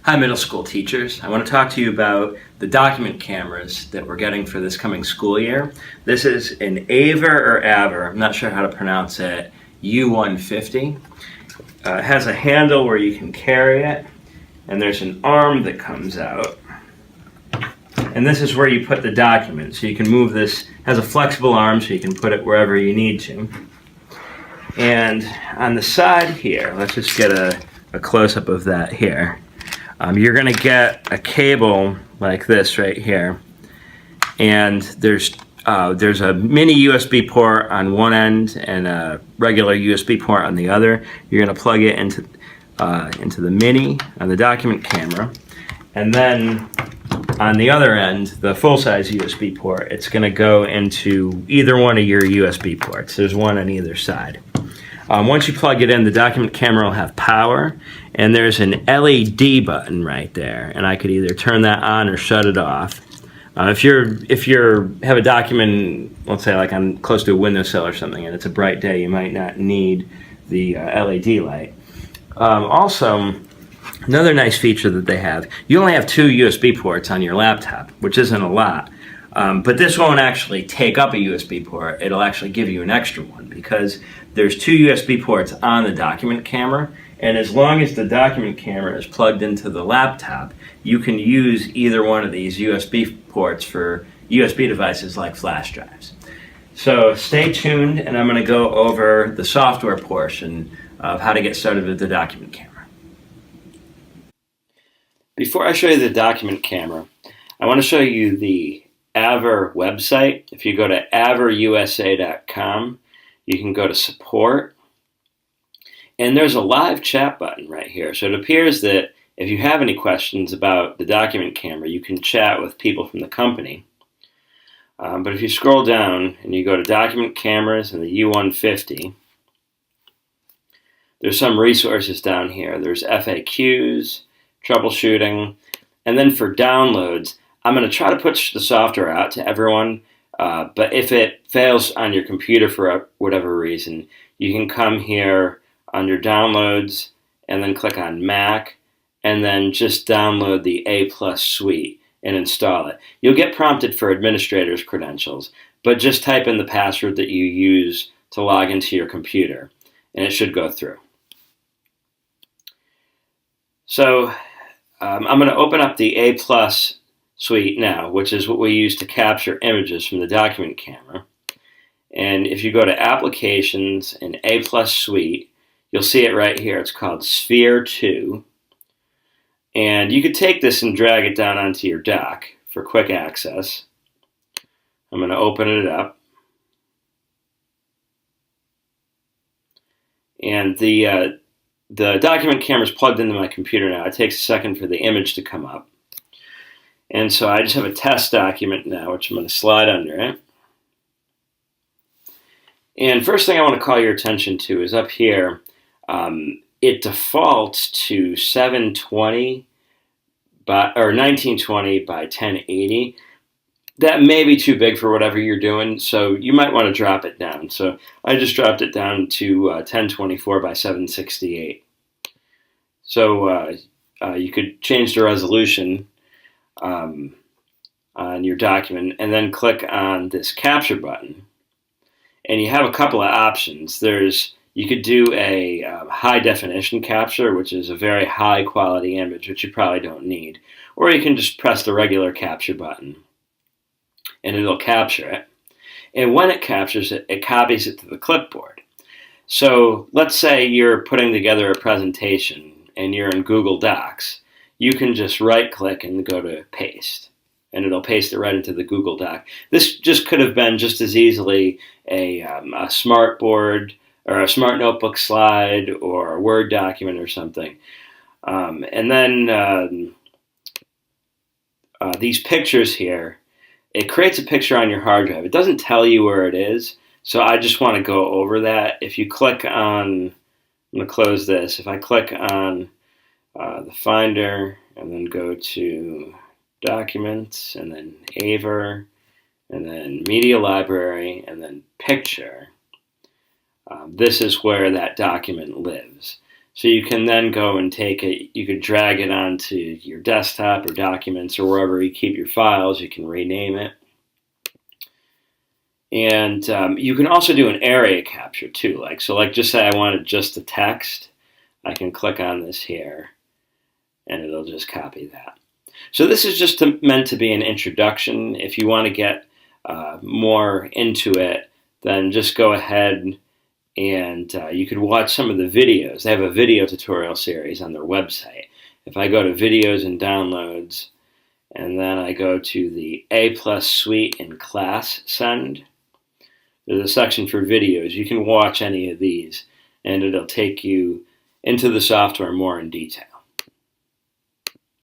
Hi, middle school teachers. I want to talk to you about the document cameras that we're getting for this coming school year. This is an aver, I'm not sure how to pronounce it, U150. It has a handle where you can carry it, and there's an arm that comes out. And this is where you put the document. So you can move this, it has a flexible arm so you can put it wherever you need to. And on the side here, let's just get a close-up of that here. You're going to get a cable like this right here, and there's a mini USB port on one end and a regular USB port on the other. You're going to plug it into the mini on the document camera, and then on the other end, the full-size USB port, it's going to go into either one of your USB ports. There's one on either side. Once you plug it in, the document camera will have power, and there's an LED button right there, and I could either turn that on or shut it off. If you have a document, let's say like on close to a windowsill or something, and it's a bright day, you might not need the LED light. Also, another nice feature that they have, you only have 2 USB ports on your laptop, which isn't a lot. But this won't actually take up a USB port. It'll actually give you an extra one because there's 2 USB ports on the document camera, and as long as the document camera is plugged into the laptop, you can use either one of these USB ports for USB devices like flash drives. So stay tuned, and I'm going to go over the software portion of how to get started with the document camera. Before I show you the document camera, I want to show you the aver website. If you go to averusa.com, you can go to support, and there's a live chat button right here. So it appears that if you have any questions about the document camera, you can chat with people from the company. But if you scroll down and you go to document cameras and the U150, there's some resources down here. There's FAQs, troubleshooting, and then for downloads, I'm going to try to push the software out to everyone, but if it fails on your computer for whatever reason, you can come here under Downloads and then click on Mac and then just download the A+ suite and install it. You'll get prompted for administrator's credentials, but just type in the password that you use to log into your computer, and it should go through. So I'm going to open up the A+ suite now, which is what we use to capture images from the document camera. And if you go to Applications and A+ Suite, you'll see it right here. It's called Sphere 2. And you could take this and drag it down onto your dock for quick access. I'm going to open it up. And the document camera is plugged into my computer now. It takes a second for the image to come up. And so I just have a test document now, which I'm going to slide under it. And first thing I want to call your attention to is up here, it defaults to 720 or 1920 by 1080. That may be too big for whatever you're doing, so you might want to drop it down. So I just dropped it down to 1024 by 768. So you could change the resolution on your document and then click on this capture button, and you have a couple of options. You could do a high definition capture, which is a very high quality image, which you probably don't need, or you can just press the regular capture button and it'll capture it, and when it captures it, it copies it to the clipboard. So let's say you're putting together a presentation and you're in Google Docs. You can just right click and go to paste, and it'll paste it right into the Google Doc. This just could have been just as easily a smart board or a smart notebook slide or a Word document or something. And then these pictures here, it creates a picture on your hard drive. It doesn't tell you where it is, so I just want to go over that. If you click on, I'm going to close this. If I click on the Finder and then go to Documents and then Aver and then Media Library and then Picture, this is where that document lives. So you can then go and take it, you could drag it onto your desktop or documents or wherever you keep your files. You can rename it. And you can also do an area capture too. Like just say I wanted just the text. I can click on this here and it'll just copy that. So this is just meant to be an introduction. If you want to get more into it, then just go ahead and you could watch some of the videos. They have a video tutorial series on their website. If I go to videos and downloads, and then I go to the A+ suite and class send, there's a section for videos. You can watch any of these, and it'll take you into the software more in detail.